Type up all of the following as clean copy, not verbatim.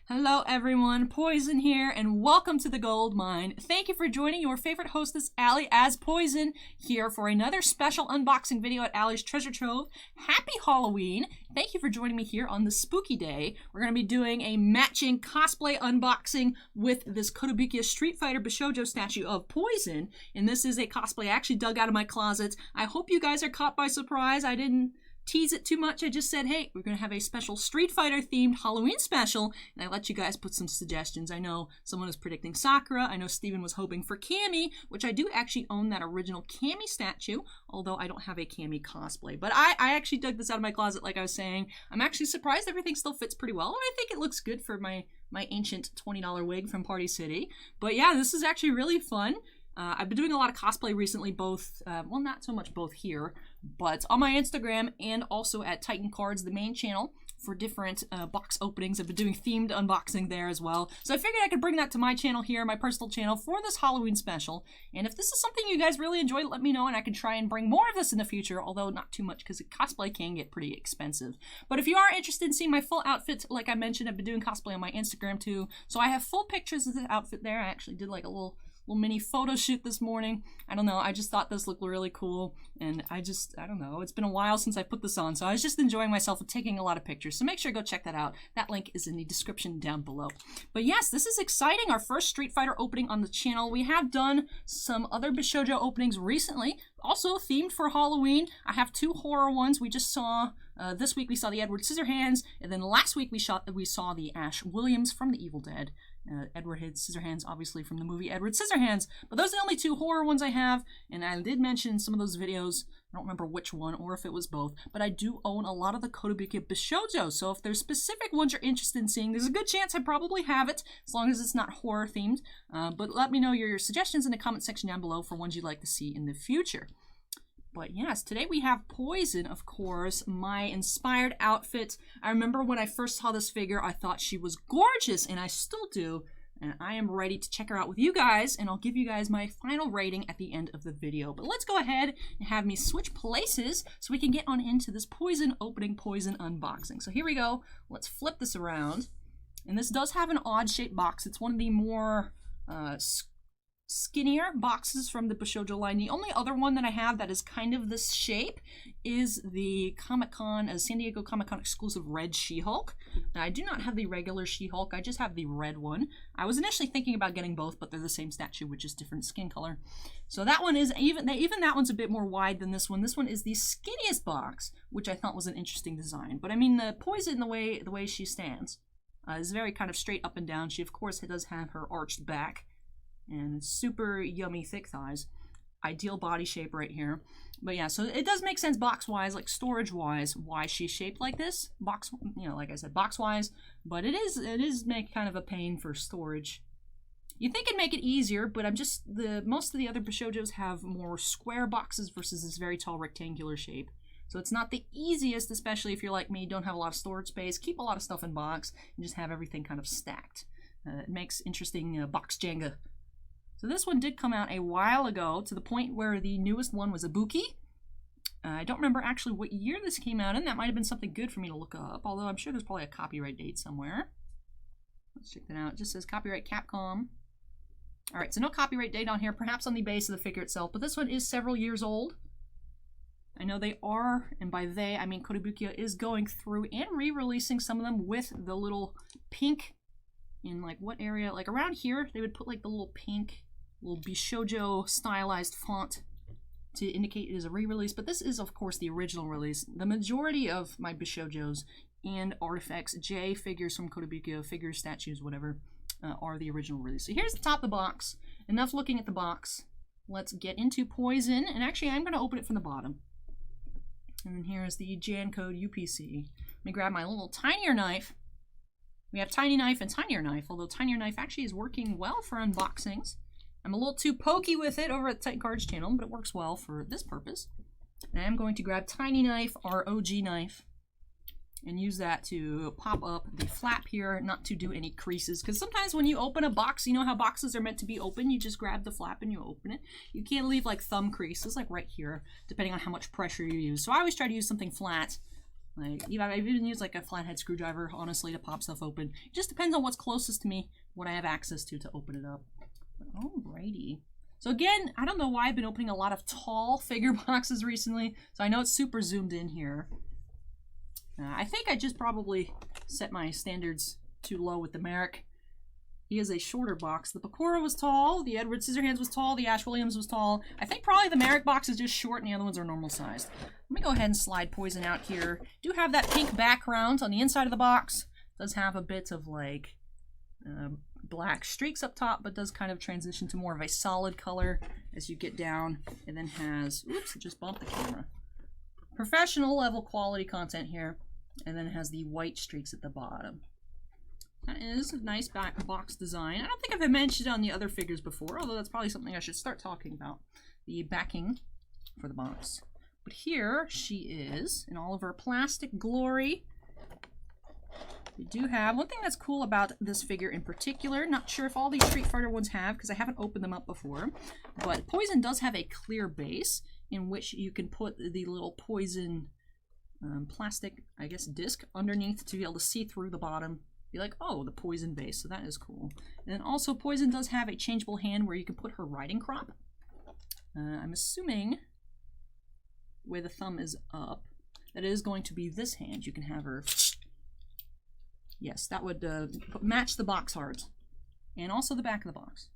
Hello everyone, Poison here, and welcome to the Gold Mine. Thank you for joining your favorite hostess, Allie, as Poison, here for another special unboxing video at Allie's Treasure Trove. Happy Halloween! Thank you for joining me here on this spooky day. We're going to be doing a matching cosplay unboxing with this Kotobukiya Street Fighter BISHOUJO statue of Poison, and this is a cosplay I actually dug out of my closet. I hope you guys are caught by surprise. I didn't tease it too much. I just said, hey, we're going to have a special Street Fighter themed Halloween special, and I let you guys put some suggestions. I know someone was predicting Sakura. I know Steven was hoping for Cammy, which I do actually own that original Cammy statue, although I don't have a Cammy cosplay. But I actually dug this out of my closet, like I was saying. I'm actually surprised everything still fits pretty well, and I think it looks good for my ancient $20 wig from Party City. But yeah, this is actually really fun. I've been doing a lot of cosplay recently, both, well, not so much both here, but on my Instagram and also at Titan Cards, the main channel, for different box openings. I've been doing themed unboxing there as well. So I figured I could bring that to my channel here, my personal channel, for this Halloween special. And if this is something you guys really enjoy, let me know, and I can try and bring more of this in the future, although not too much, because cosplay can get pretty expensive. But if you are interested in seeing my full outfit, like I mentioned, I've been doing cosplay on my Instagram too. So I have full pictures of the outfit there. I actually did like a little mini photo shoot this morning. I don't know, I just thought this looked really cool, and I don't know, it's been a while since I put this on, so I was just enjoying myself and taking a lot of pictures, so make sure to go check that out. That link is in the description down below. But yes, this is exciting, our first Street Fighter opening on the channel. We have done some other BISHOUJO openings recently, also themed for Halloween. I have two horror ones. We just saw, this week we saw the Edward Scissorhands, and then last week we saw the Ash Williams from The Evil Dead. Edward Scissorhands, obviously from the movie Edward Scissorhands. But those are the only two horror ones I have, and I did mention some of those videos. I don't remember which one or if it was both, but I do own a lot of the Kotobukiya BISHOUJO, so if there's specific ones you're interested in seeing, there's a good chance I probably have it, as long as it's not horror themed. But let me know your suggestions in the comment section down below for ones you'd like to see in the future. But yes, today we have Poison, of course, my inspired outfit. I remember when I first saw this figure, I thought she was gorgeous, and I still do. And I am ready to check her out with you guys, and I'll give you guys my final rating at the end of the video. But let's go ahead and have me switch places so we can get on into this Poison opening, Poison unboxing. So here we go. Let's flip this around. And this does have an odd-shaped box. It's one of the more skinnier boxes from the BISHOUJO line. The only other one that I have that is kind of this shape is the Comic-Con, San Diego Comic-Con exclusive red She-Hulk. Now, I do not have the regular She-Hulk, I just have the red one. I was initially thinking about getting both, but they're the same statue with just different skin color. So that one is, even that one's a bit more wide than this one. This one is the skinniest box, which I thought was an interesting design. But I mean, the Poison, the way she stands, is very kind of straight up and down. She, of course, does have her arched back, and super yummy thick thighs. Ideal body shape right here. But yeah, so it does make sense box-wise, like storage-wise, why she's shaped like this. Box, you know, like I said, box-wise, but it is make kind of a pain for storage. You think it'd make it easier, but most of the other BISHOUJOs have more square boxes versus this very tall rectangular shape. So it's not the easiest, especially if you're like me, don't have a lot of storage space, keep a lot of stuff in box, and just have everything kind of stacked. It makes interesting box Jenga. So this one did come out a while ago, to the point where the newest one was Ibuki. I don't remember actually what year this came out in. That might have been something good for me to look up, although I'm sure there's probably a copyright date somewhere. Let's check that out. It just says copyright Capcom. Alright, so no copyright date on here, perhaps on the base of the figure itself, but this one is several years old. I know they are, and by they, I mean Kotobukiya is going through and re-releasing some of them with the little pink, in like what area, like around here, they would put like the little pink, little BISHOUJO stylized font to indicate it is a re-release, but this is of course the original release. The majority of my BISHOUJOs and artifacts, J figures from Kotobukiya, figures, statues, whatever, are the original release. So here's the top of the box. Enough looking at the box. Let's get into Poison, and actually I'm going to open it from the bottom. And then here's the Jan code UPC. Let me grab my little tinier knife. We have tiny knife and tinier knife, although tinier knife actually is working well for unboxings. I'm a little too pokey with it over at the Titan Cards channel, but it works well for this purpose. And I am going to grab tiny knife, our OG knife, and use that to pop up the flap here, not to do any creases, because sometimes when you open a box, you know how boxes are meant to be open, you just grab the flap and you open it. You can't leave like thumb creases, like right here, depending on how much pressure you use. So I always try to use something flat Like, I've even used like a flathead screwdriver, honestly, to pop stuff open. It just depends on what's closest to me, what I have access to open it up. But alrighty. So again, I don't know why I've been opening a lot of tall figure boxes recently. So I know it's super zoomed in here. I think I just probably set my standards too low with the Merrick. He is a shorter box. The Bakura was tall, the Edward Scissorhands was tall, the Ash Williams was tall. I think probably the Merrick box is just short and the other ones are normal sized. Let me go ahead and slide Poison out here. Do have that pink background on the inside of the box. Does have a bit of like black streaks up top, but does kind of transition to more of a solid color as you get down. And then has, oops, just bumped the camera. Professional level quality content here. And then it has the white streaks at the bottom. That is a nice back box design. I don't think I've mentioned it on the other figures before, although that's probably something I should start talking about. The backing for the box. But here she is in all of her plastic glory. We do have one thing that's cool about this figure in particular. Not sure if all these Street Fighter ones have, because I haven't opened them up before. But Poison does have a clear base in which you can put the little Poison plastic, I guess, disc underneath to be able to see through the bottom. Be like, oh, the Poison base, so that is cool. And then also Poison does have a changeable hand where you can put her riding crop. I'm assuming the way the thumb is up, that it is going to be this hand. You can have her, yes, that would match the box art and also the back of the box.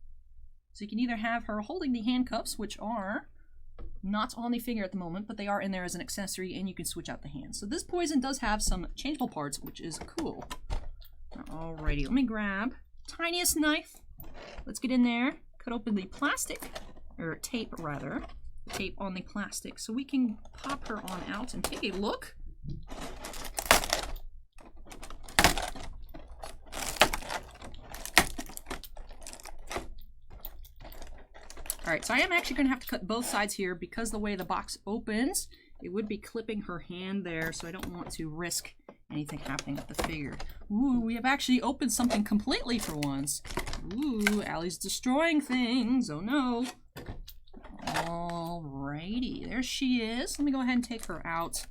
So you can either have her holding the handcuffs, which are not on the figure at the moment, but they are in there as an accessory, and you can switch out the hands. So this Poison does have some changeable parts, which is cool. Alrighty, let me grab tiniest knife. Let's get in there, cut open the plastic, or tape rather, tape on the plastic, so we can pop her on out and take a look. Alright, so I am actually going to have to cut both sides here because the way the box opens, it would be clipping her hand there, so I don't want to risk anything happening with the figure. Ooh, we have actually opened something completely for once. Ooh, Ally's destroying things. Oh no. Alrighty, there she is. Let me go ahead and take her out.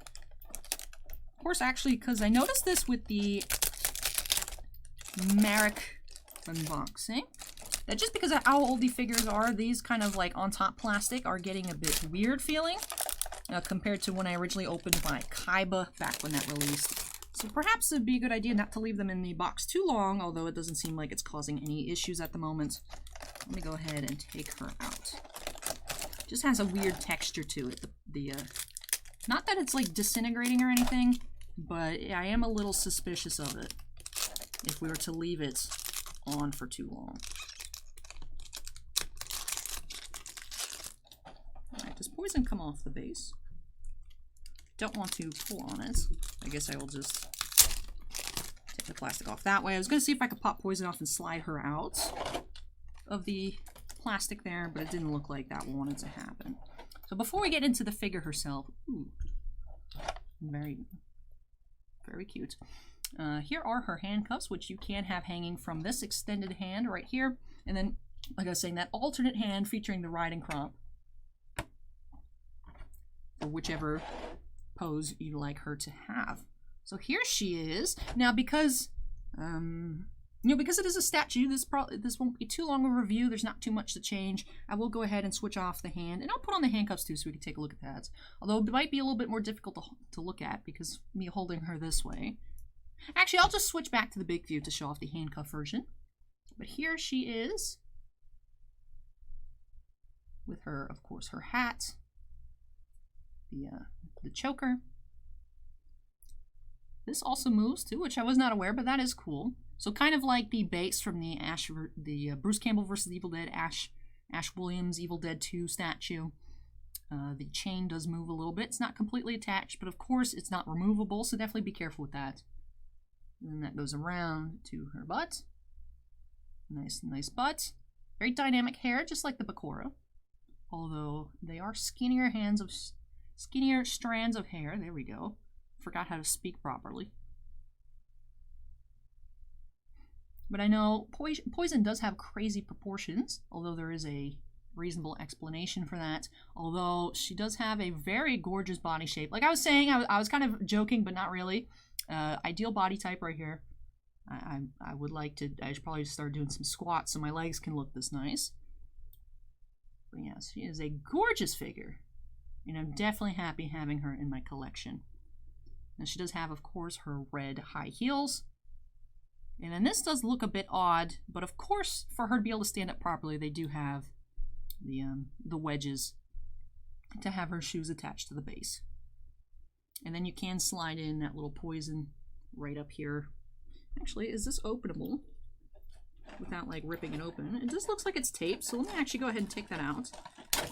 Of course, actually, because I noticed this with the Merrick unboxing, that just because of how old the figures are, these kind of like on top plastic are getting a bit weird feeling compared to when I originally opened my Kaiba back when that released. So perhaps it'd be a good idea not to leave them in the box too long, although it doesn't seem like it's causing any issues at the moment. Let me go ahead and take her out. Just has a weird texture to it. Not that it's like disintegrating or anything, but I am a little suspicious of it if we were to leave it on for too long. Alright, does Poison come off the base? Don't want to pull on it. I guess I will just take the plastic off that way. I was going to see if I could pop Poison off and slide her out of the plastic there, but it didn't look like that wanted to happen. So before we get into the figure herself, ooh, very, very cute. Here are her handcuffs, which you can have hanging from this extended hand right here. And then, like I was saying, that alternate hand featuring the riding crop for whichever pose you'd like her to have. So here she is. Now, because because it is a statue, this won't be too long a review. There's not too much to change. I will go ahead and switch off the hand, and I'll put on the handcuffs too, so we can take a look at that. Although it might be a little bit more difficult to look at because me holding her this way. Actually, I'll just switch back to the big view to show off the handcuff version. But here she is, with her, of course, her hat, the choker. This also moves too, which I was not aware, but that is cool. So kind of like the base from the Bruce Campbell vs. Evil Dead Ash Williams Evil Dead 2 statue. The chain does move a little bit. It's not completely attached, but of course it's not removable, so definitely be careful with that. And then that goes around to her butt. Nice butt. Very dynamic hair, just like the Bakura. Although they are skinnier strands of hair. There we go. Forgot how to speak properly. But I know Poison does have crazy proportions, although there is a reasonable explanation for that. Although she does have a very gorgeous body shape. Like I was saying, I was kind of joking, but not really. Ideal body type right here. I would like to, I should probably start doing some squats so my legs can look this nice. But yes, she is a gorgeous figure. And I'm definitely happy having her in my collection. Now she does have, of course, her red high heels. And then this does look a bit odd, but of course, for her to be able to stand up properly, they do have the wedges to have her shoes attached to the base. And then you can slide in that little poison right up here. Actually, is this openable without like ripping it open? It just looks like it's taped, so let me actually go ahead and take that out.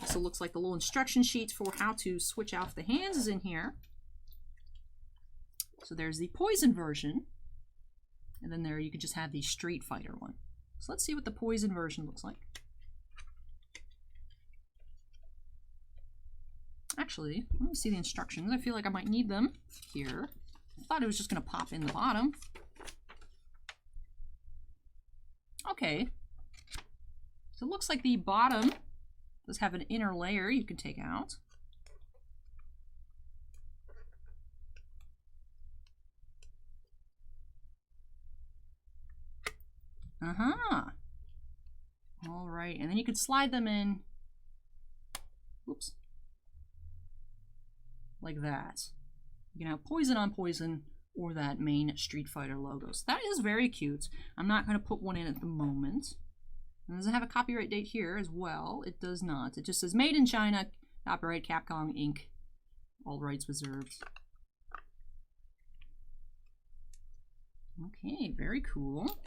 So it looks like the little instruction sheet for how to switch off the hands is in here. So there's the poison version, and then there you could just have the Street Fighter one. So let's see what the poison version looks like. Actually, let me see the instructions. I feel like I might need them here. I thought it was just going to pop in the bottom. Okay. So it looks like the bottom does have an inner layer you can take out. All right, and then you could slide them in. Oops. Like that. You can have poison on poison or that main Street Fighter logo. So that is very cute. I'm not going to put one in at the moment. And does it have a copyright date here as well? It does not. It just says made in China, copyright Capcom Inc. All rights reserved. Okay, very cool.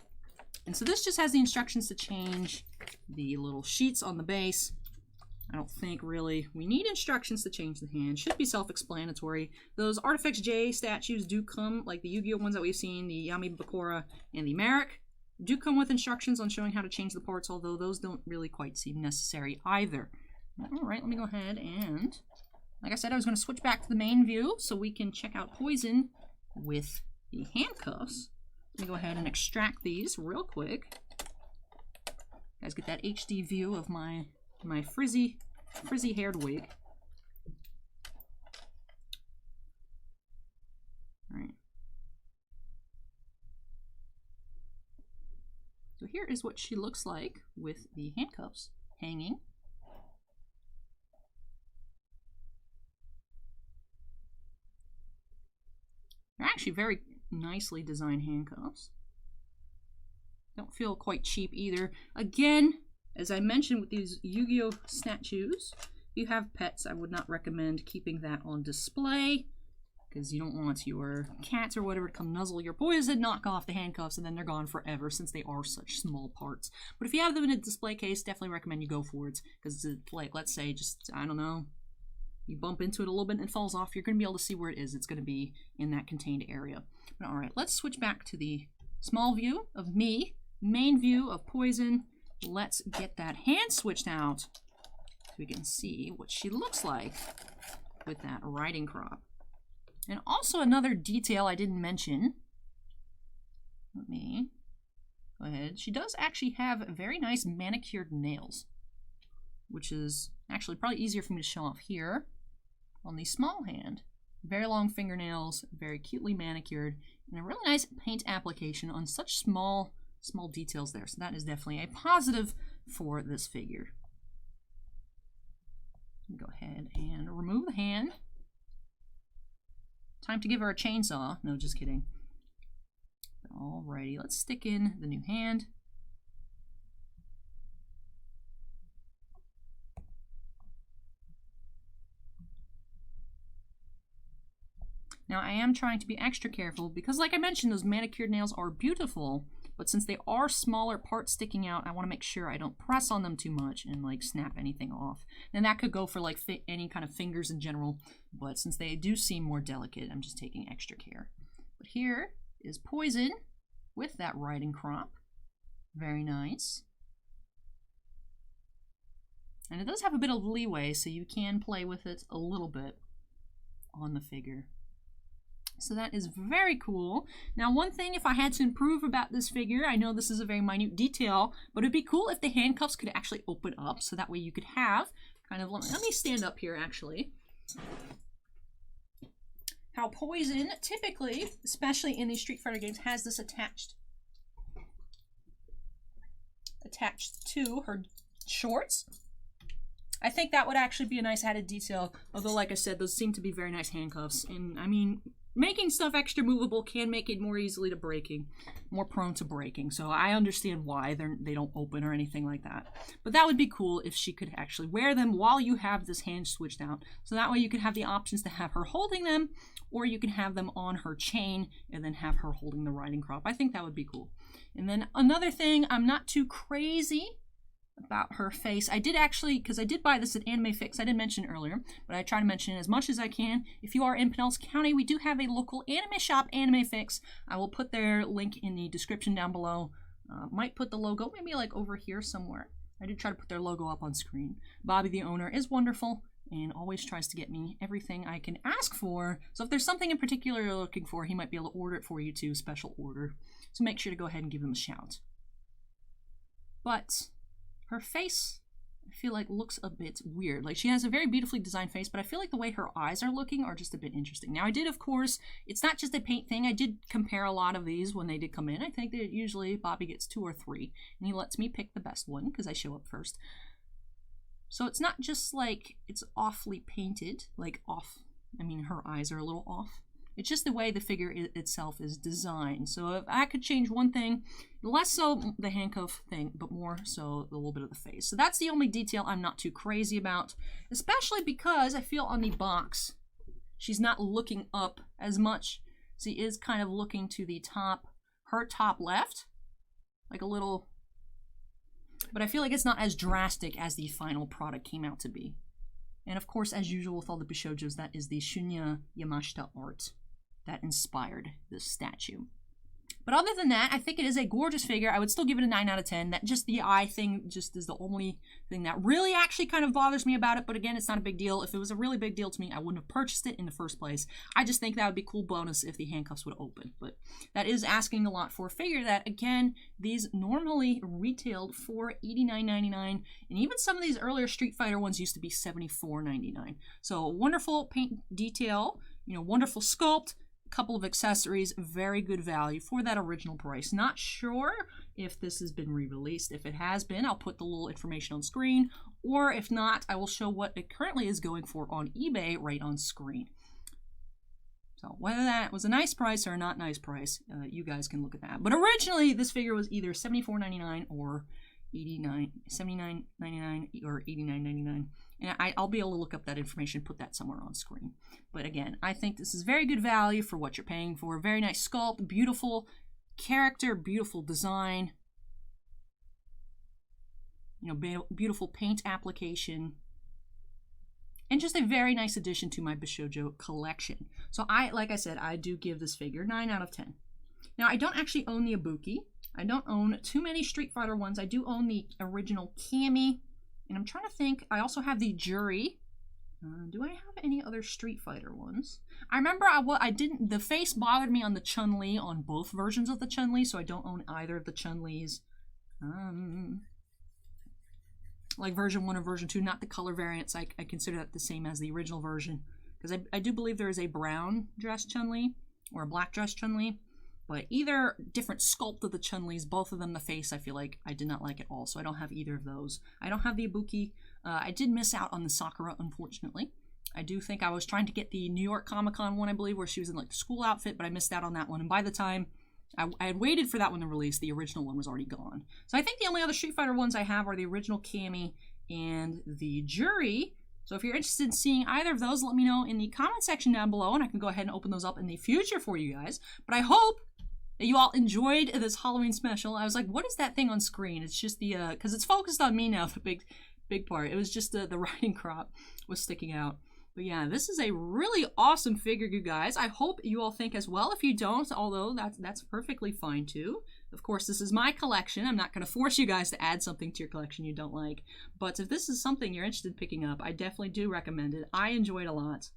And so this just has the instructions to change the little sheets on the base. I don't think really we need instructions to change the hand. Should be self-explanatory. Those Artifacts J statues do come, like the Yu-Gi-Oh ones that we've seen, the Yami Bakura and the Merrick, do come with instructions on showing how to change the parts, although those don't really quite seem necessary either. All right, let me go ahead and, like I said, I was going to switch back to the main view so we can check out Poison with the handcuffs. Let me go ahead and extract these real quick. You guys get that HD view of my frizzy haired wig. All right. So here is what she looks like with the handcuffs hanging. They're actually very nicely designed handcuffs. Don't feel quite cheap either. Again, as I mentioned with these Yu-Gi-Oh statues, if you have pets, I would not recommend keeping that on display because you don't want your cats or whatever to come nuzzle your poison, knock off the handcuffs, and then they're gone forever since they are such small parts. But if you have them in a display case, definitely recommend you go for it because it's like, let's say, just, I don't know, you bump into it a little bit and it falls off, you're going to be able to see where it is. It's going to be in that contained area. But all right, let's switch back to the small view of me, main view of Poison. Let's get that hand switched out so we can see what she looks like with that riding crop. And also another detail I didn't mention. Let me go ahead. She does actually have very nice manicured nails, which is actually probably easier for me to show off here on the small hand. Very long fingernails, very cutely manicured, and a really nice paint application on such small details there. So that is definitely a positive for this figure. Go ahead and remove the hand. Time to give her a chainsaw. No, just kidding. Alrighty, let's stick in the new hand. Now I am trying to be extra careful because, like I mentioned, those manicured nails are beautiful, but since they are smaller parts sticking out, I want to make sure I don't press on them too much and like snap anything off. And that could go for like any kind of fingers in general, but since they do seem more delicate, I'm just taking extra care. But here is Poison with that riding crop. Very nice. And it does have a bit of leeway, so you can play with it a little bit on the figure. So that is very cool. Now, one thing, if I had to improve about this figure, I know this is a very minute detail, but it'd be cool if the handcuffs could actually open up, so that way you could have kind of, let me stand up here actually. How Poison typically, especially in these Street Fighter games, has this attached to her shorts. I think that would actually be a nice added detail, although like I said, those seem to be very nice handcuffs. And I mean, making stuff extra movable can make it more easily to breaking, more prone to breaking. So I understand why they don't open or anything like that. But that would be cool if she could actually wear them while you have this hand switched out. So that way you could have the options to have her holding them, or you can have them on her chain and then have her holding the riding crop. I think that would be cool. And then another thing, I'm not too crazy about her face. I did actually, because I did buy this at Anime Fix, I didn't mention it earlier, but I try to mention it as much as I can. If you are in Pinellas County, we do have a local anime shop, Anime Fix. I will put their link in the description down below. Might put the logo maybe like over here somewhere. I did try to put their logo up on screen. Bobby, the owner, is wonderful and always tries to get me everything I can ask for. So if there's something in particular you're looking for, he might be able to order it for you too, special order. So make sure to go ahead and give him a shout. But her face, I feel like, looks a bit weird. Like, she has a very beautifully designed face, but I feel like the way her eyes are looking are just a bit interesting. Now, I did, of course, it's not just a paint thing. I did compare a lot of these when they did come in. I think that usually Bobby gets 2 or 3, and he lets me pick the best one because I show up first. So it's not just like it's awfully painted, like off. I mean, her eyes are a little off. It's just the way the figure itself is designed. So if I could change one thing, less so the handcuff thing, but more so a little bit of the face. So that's the only detail I'm not too crazy about, especially because I feel on the box, she's not looking up as much. She is kind of looking to the top, her top left, like a little, but I feel like it's not as drastic as the final product came out to be. And of course, as usual with all the Bishoujos, that is the Shunya Yamashita art that inspired this statue. But other than that, I think it is a gorgeous figure. I would still give it a 9 out of 10. That just the eye thing just is the only thing that really actually kind of bothers me about it. But again, it's not a big deal. If it was a really big deal to me, I wouldn't have purchased it in the first place. I just think that would be cool bonus if the handcuffs would open. But that is asking a lot for a figure that, again, these normally retailed for $89.99. And even some of these earlier Street Fighter ones used to be $74.99. So wonderful paint detail, you know, wonderful sculpt. Couple of accessories, very good value for that original price. Not sure if this has been re-released. If it has been, I'll put the little information on screen, or if not, I will show what it currently is going for on eBay right on screen. So whether that was a nice price or a not nice price, you guys can look at that. But originally, this figure was either $74.99 or $79.99 or $89.99. And I'll be able to look up that information, put that somewhere on screen. But again, I think this is very good value for what you're paying for. Very nice sculpt, beautiful character, beautiful design. You know, beautiful paint application. And just a very nice addition to my Bishoujo collection. So like I said, I do give this figure 9 out of 10. Now, I don't actually own the Ibuki. I don't own too many Street Fighter ones. I do own the original Cammy. And I'm trying to think, I also have the Jury. Do I have any other Street Fighter ones? I remember the face bothered me on the Chun-Li, on both versions of the Chun-Li, so I don't own either of the Chun-Lis. Like version 1 or version 2, not the color variants. I consider that the same as the original version. Because I do believe there is a brown dress Chun-Li, or a black dress Chun-Li. But either different sculpt of the Chun-Lis, both of them the face, I feel like I did not like at all. So I don't have either of those. I don't have the Ibuki. I did miss out on the Sakura, unfortunately. I do think I was trying to get the New York Comic-Con one, I believe, where she was in like the school outfit, but I missed out on that one. And by the time I had waited for that one to release, the original one was already gone. So I think the only other Street Fighter ones I have are the original Cammy and the Jury. So if you're interested in seeing either of those, let me know in the comment section down below, and I can go ahead and open those up in the future for you guys. But I hope that you all enjoyed this Halloween special. I was like, what is that thing on screen? It's just the, because it's focused on me now, the big part. It was just the riding crop was sticking out. But yeah, this is a really awesome figure, you guys. I hope you all think as well. If you don't, although that's perfectly fine too. Of course, this is my collection. I'm not going to force you guys to add something to your collection you don't like. But if this is something you're interested in picking up, I definitely do recommend it. I enjoyed it a lot.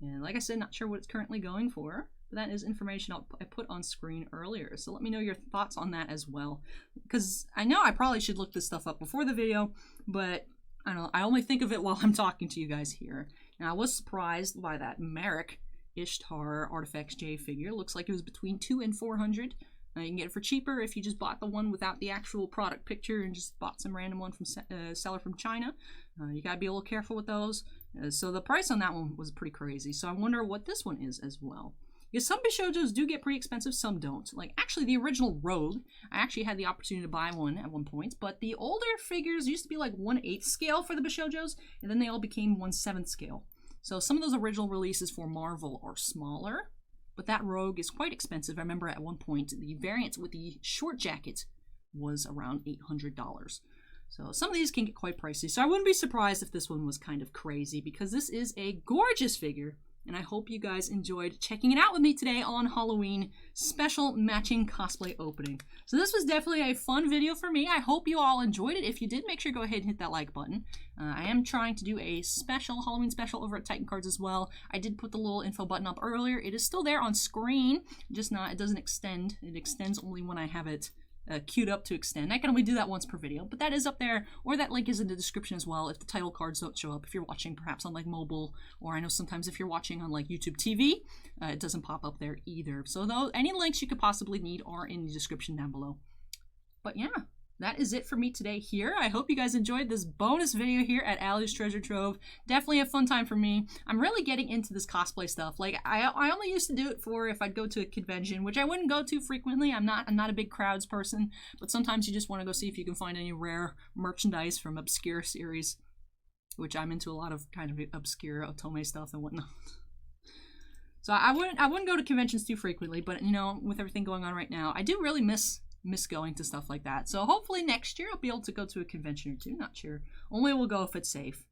And like I said, not sure what it's currently going for. But that is information I put on screen earlier. So let me know your thoughts on that as well. Because I know I probably should look this stuff up before the video, but I don't know, I only think of it while I'm talking to you guys here. Now, I was surprised by that Merrick Ishtar Artifacts J figure. Looks like it was between $200 and $400. You can get it for cheaper if you just bought the one without the actual product picture and just bought some random one from seller from China. You gotta be a little careful with those. So the price on that one was pretty crazy. So I wonder what this one is as well. Because some BISHOUJOs do get pretty expensive, some don't. Like, actually, the original Rogue, I actually had the opportunity to buy one at one point, but the older figures used to be like 1/8 scale for the BISHOUJOs, and then they all became 1/7 scale. So some of those original releases for Marvel are smaller, but that Rogue is quite expensive. I remember at one point, the variant with the short jacket was around $800. So some of these can get quite pricey. So I wouldn't be surprised if this one was kind of crazy, because this is a gorgeous figure. And I hope you guys enjoyed checking it out with me today on Halloween special matching cosplay opening. So this was definitely a fun video for me. I hope you all enjoyed it. If you did, make sure to go ahead and hit that like button. I am trying to do a special Halloween special over at Titan Cards as well. I did put the little info button up earlier. It is still there on screen, just not, it doesn't extend. It extends only when I have it queued up to extend. I can only do that once per video, but that is up there, or that link is in the description as well if the title cards don't show up, if you're watching perhaps on like mobile, or I know sometimes if you're watching on like YouTube TV, it doesn't pop up there either. So though, any links you could possibly need are in the description down below. But yeah, that is it for me today here. I hope you guys enjoyed this bonus video here at Ally's Treasure Trove. Definitely a fun time for me. I'm really getting into this cosplay stuff. Like, I only used to do it for if I'd go to a convention, which I wouldn't go to frequently. I'm not a big crowds person, but sometimes you just want to go see if you can find any rare merchandise from obscure series, which I'm into a lot of kind of obscure otome stuff and whatnot. So I wouldn't go to conventions too frequently, but you know, with everything going on right now, I do really miss going to stuff like that. So hopefully next year I'll be able to go to a convention or two. Not sure. Only we'll go if it's safe.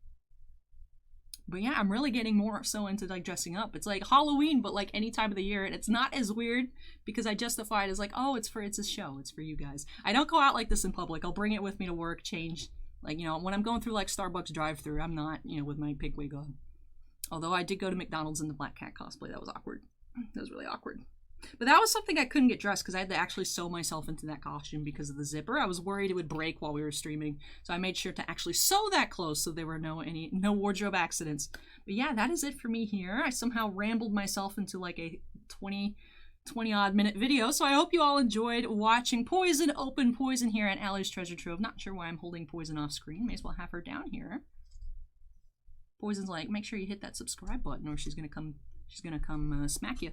But yeah, I'm really getting more so into like dressing up. It's like Halloween, but like any time of the year, and it's not as weird because I justify it as like, oh, it's a show. It's for you guys. I don't go out like this in public. I'll bring it with me to work, change. Like, you know, when I'm going through like Starbucks drive-thru, I'm not, you know, with my pig wig on. Although I did go to McDonald's in the Black Cat cosplay. That was awkward. That was really awkward. But that was something I couldn't get dressed because I had to actually sew myself into that costume because of the zipper. I was worried it would break while we were streaming, so I made sure to actually sew that close so there were no wardrobe accidents. But yeah, that is it for me here. I somehow rambled myself into like a 20 odd minute video, so I hope you all enjoyed watching Poison open Poison here at Ally's Treasure Trove. Not sure why I'm holding Poison off screen. May as well have her down here. Poison's like, make sure you hit that subscribe button or she's gonna come smack you.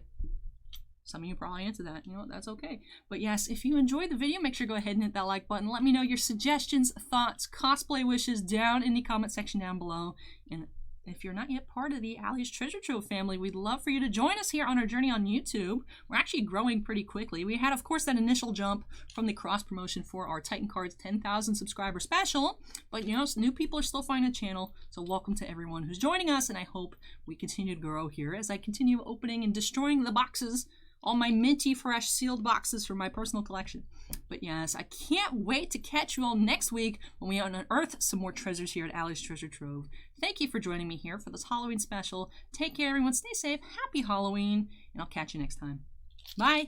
Some of you probably into that, you know, that's okay. But yes, if you enjoyed the video, make sure to go ahead and hit that like button. Let me know your suggestions, thoughts, cosplay wishes down in the comment section down below. And if you're not yet part of the Ally's Treasure Trove family, we'd love for you to join us here on our journey on YouTube. We're actually growing pretty quickly. We had, of course, that initial jump from the cross promotion for our Titan Cards 10,000 subscriber special. But, you know, new people are still finding the channel. So welcome to everyone who's joining us. And I hope we continue to grow here as I continue opening and destroying the boxes, all my minty fresh sealed boxes from my personal collection. But yes, I can't wait to catch you all next week when we unearth some more treasures here at Ally's Treasure Trove. Thank you for joining me here for this Halloween special. Take care, everyone. Stay safe. Happy Halloween. And I'll catch you next time. Bye.